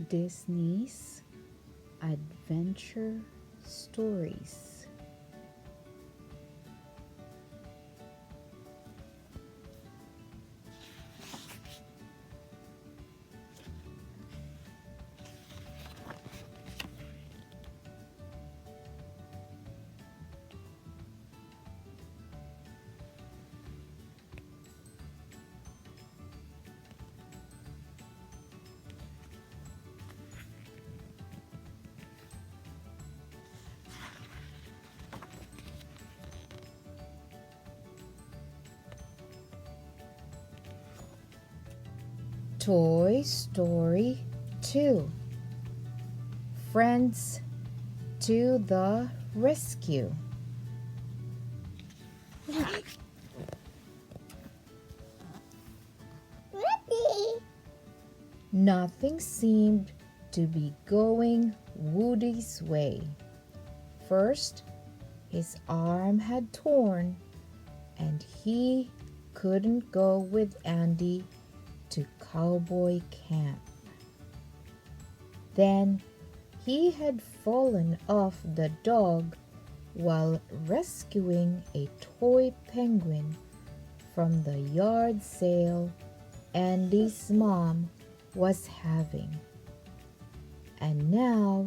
Disney's Adventure Stories. Toy Story 2. Friends to the Rescue. Nothing seemed to be going Woody's way. First, his arm had torn, and he couldn't go with Andy to cowboy camp. Then he had fallen off the dog while rescuing a toy penguin from the yard sale Andy's mom was having. And now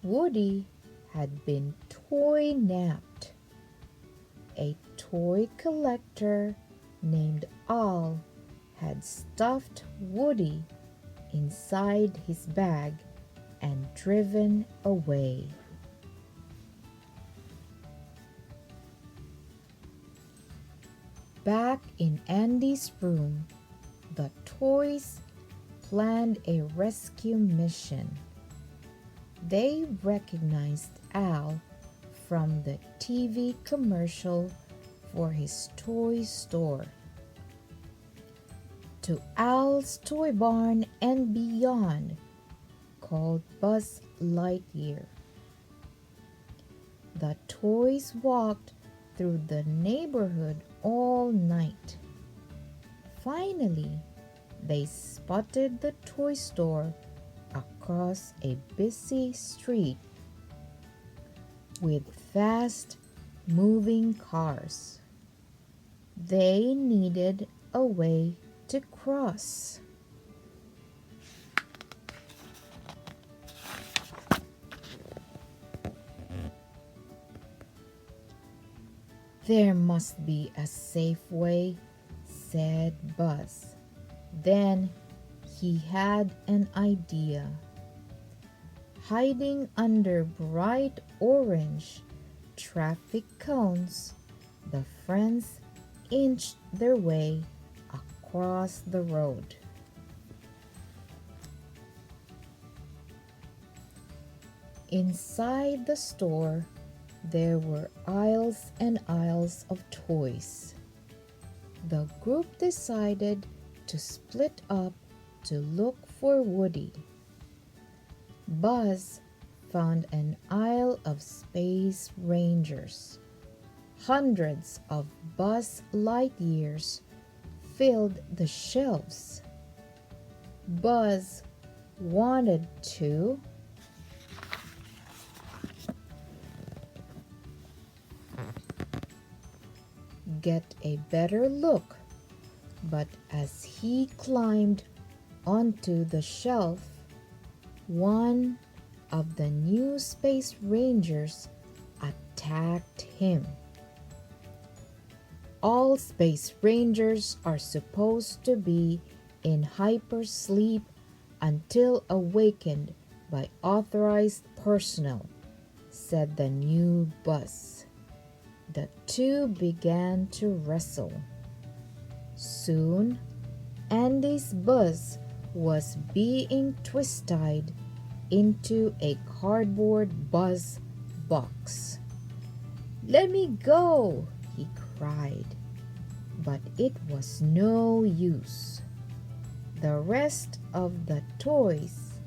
Woody had been toy napped. A toy collector named Al had stuffed Woody inside his bag and driven away. Back in Andy's room, the toys planned a rescue mission. They recognized Al from the TV commercial for his toy store. To Al's Toy Barn and Beyond, called Buzz Lightyear. The toys walked through the neighborhood all night. Finally, they spotted the toy store across a busy street with fast-moving cars. They needed a way to cross. There must be a safe way, said Buzz. Then he had an idea. Hiding under bright orange traffic cones, the friends inched their way across the road. Inside the store, there were aisles and aisles of toys. The group decided to split up to look for Woody. Buzz found an aisle of Space Rangers. Hundreds of Buzz Lightyears filled the shelves. Buzz wanted to get a better look, but as he climbed onto the shelf, one of the new Space Rangers attacked him. All Space Rangers are supposed to be in hypersleep until awakened by authorized personnel, said the new Buzz. The two began to wrestle. Soon, Andy's Buzz was being twisted into a cardboard Buzz box. "Let me go!" he cried. But it was no use. The rest of the toys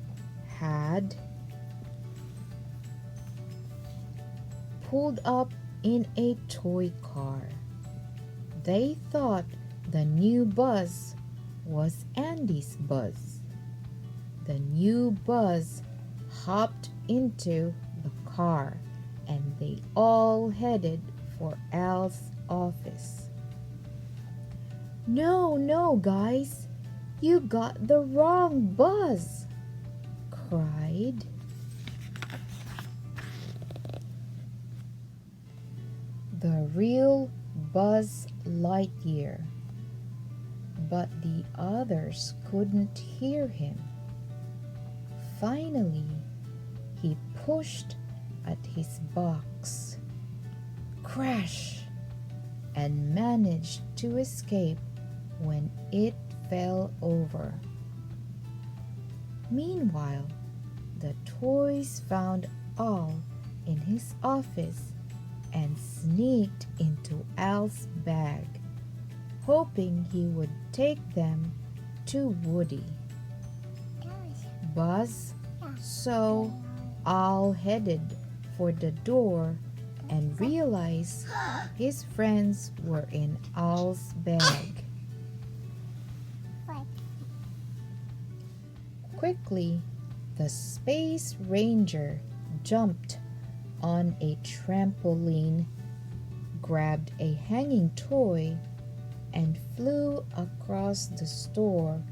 had pulled up in a toy car. They thought the new Buzz was Andy's Buzz. The new Buzz hopped into the car and they all headed for Al's office. "No, no, guys, you got the wrong Buzz!" cried. The real Buzz Lightyear. But the others couldn't hear him. Finally, he pushed at his box. Crash! And managed to escape when it fell over. Meanwhile, the toys found Al in his office and sneaked into Al's bag, hoping he would take them to Woody. Buzz saw Al headed for the door and realized his friends were in Al's bag. Quickly, the Space Ranger jumped on a trampoline, grabbed a hanging toy, and flew across the store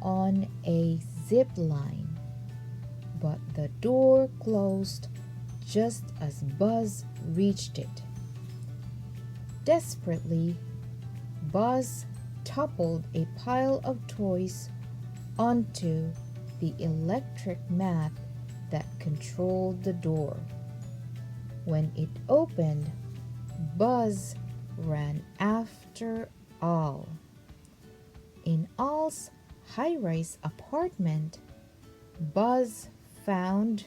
on a zip line. But the door closed just as Buzz reached it. Desperately, Buzz toppled a pile of toys onto the electric mat that controlled the door. When it opened, Buzz ran after Al. In Al's high-rise apartment, Buzz found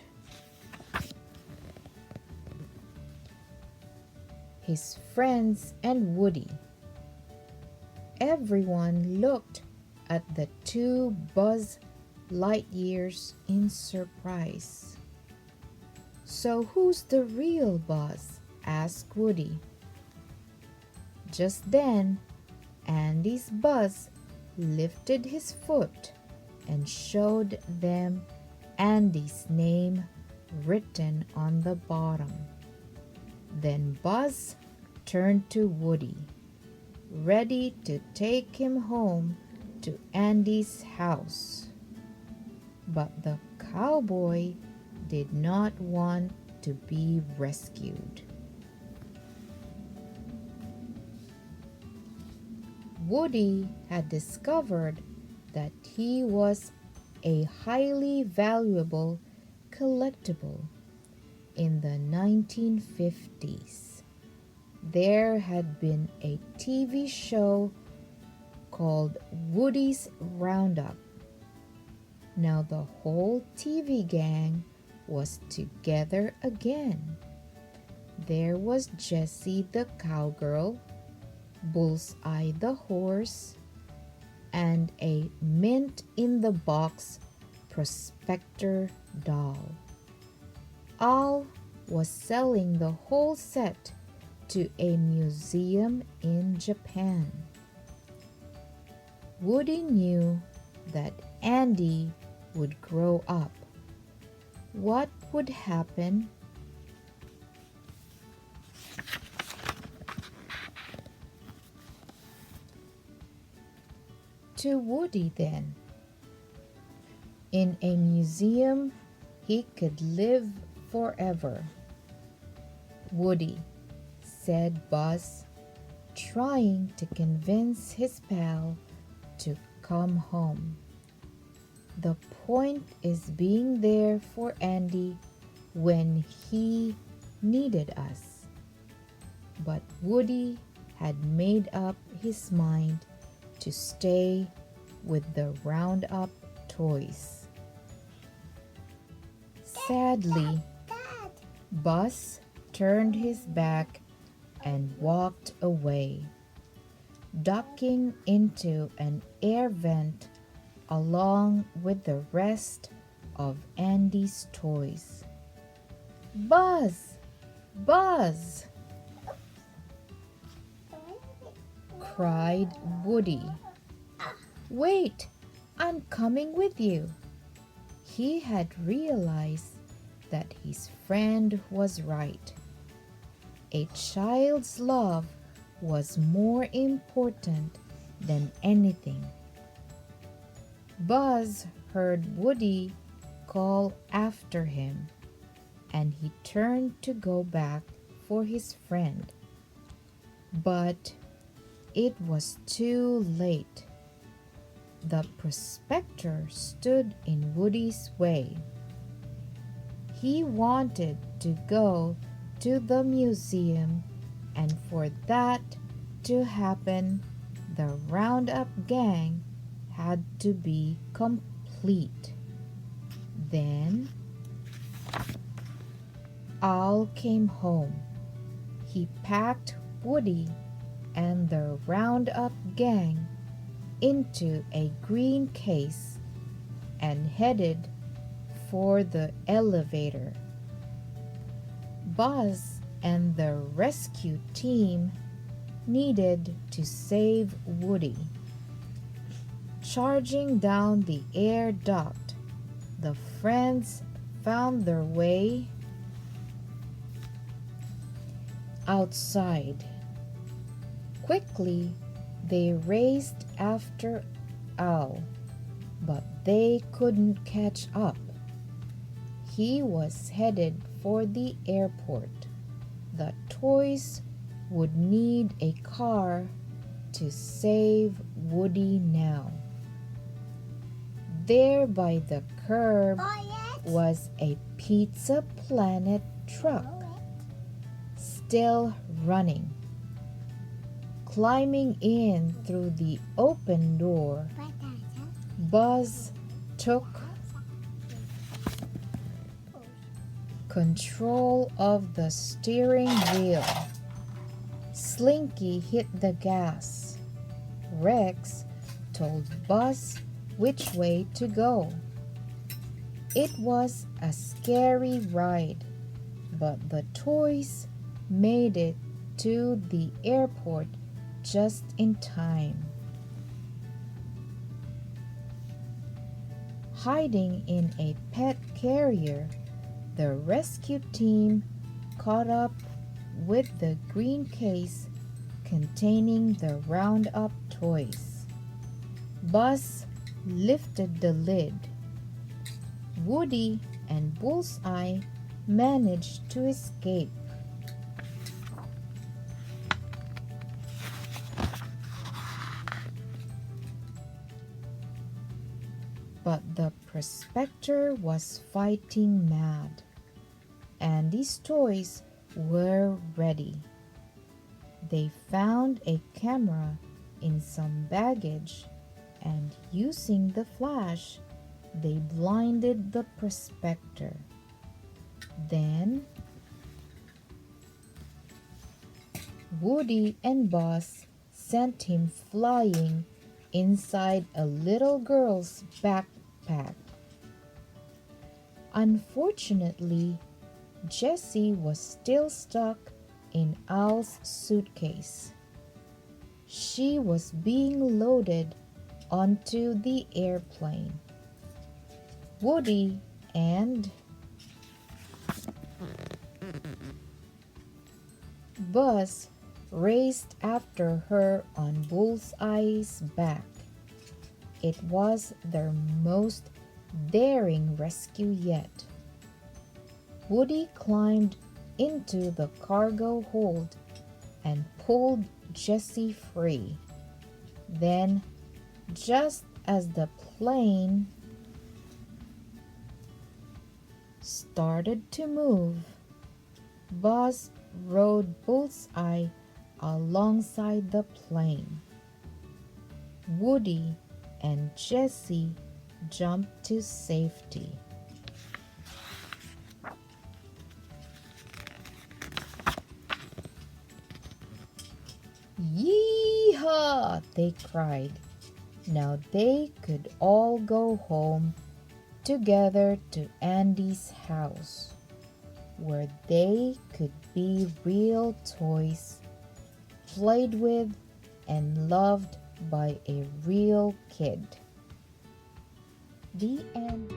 his friends and Woody. Everyone looked at the two Buzz Lightyears in surprise. "So who's the real Buzz?" asked Woody. Just then, Andy's Buzz lifted his foot and showed them Andy's name written on the bottom. Then Buzz turned to Woody, ready to take him home to Andy's house. But the cowboy did not want to be rescued. Woody had discovered that he was a highly valuable collectible. In the 1950s, there had been a TV show called Woody's Roundup. Now the whole TV gang was together again. There was Jessie the cowgirl, Bullseye the horse, and a mint-in-the-box prospector doll. Al was selling the whole set to a museum in Japan. Woody knew that Andy would grow up. What would happen? To Woody then? In a museum he could live forever. "Woody," said Buzz, trying to convince his pal to come home. "The point is being there for Andy when he needed us." But Woody had made up his mind to stay with the Roundup toys. Sadly, Buzz turned his back and walked away, ducking into an air vent along with the rest of Andy's toys. "Buzz! Buzz!" cried Woody. "Wait, I'm coming with you." He had realized that his friend was right. A child's love was more important than anything. Buzz heard Woody call after him, and he turned to go back for his friend. But it was too late. The prospector stood in Woody's way. He wanted to go to the museum, and for that to happen, the roundup gang had to be complete. Then Al came home. He packed Woody and the roundup gang into a green case and headed for the elevator. Buzz and the rescue team needed to save Woody. Charging down the air duct, the friends found their way outside. Quickly, they raced after Al, but they couldn't catch up. He was headed for the airport. The toys would need a car to save Woody now. There by the curb was a Pizza Planet truck, still running. Climbing in through the open door, Buzz took control of the steering wheel. Slinky hit the gas. Rex told Buzz which way to go. It was a scary ride, but the toys made it to the airport just in time. Hiding in a pet carrier, the rescue team caught up with the green case containing the roundup toys. Buzz lifted the lid. Woody and Bullseye managed to escape. But the prospector was fighting mad. Andy's toys were ready. They found a camera in some baggage, and using the flash, they blinded the prospector. Then Woody and Buzz sent him flying inside a little girl's backpack. Unfortunately, Jessie was still stuck in Al's suitcase. She was being loaded onto the airplane. Woody and Buzz raced after her on Bullseye's back. It was their most daring rescue yet. Woody climbed into the cargo hold and pulled Jessie free. Then, just as the plane started to move, Buzz rode Bullseye alongside the plane. Woody and Jessie jumped to safety. "Yee-haw!" they cried. Now they could all go home together to Andy's house, where they could be real toys, played with and loved by a real kid. The end.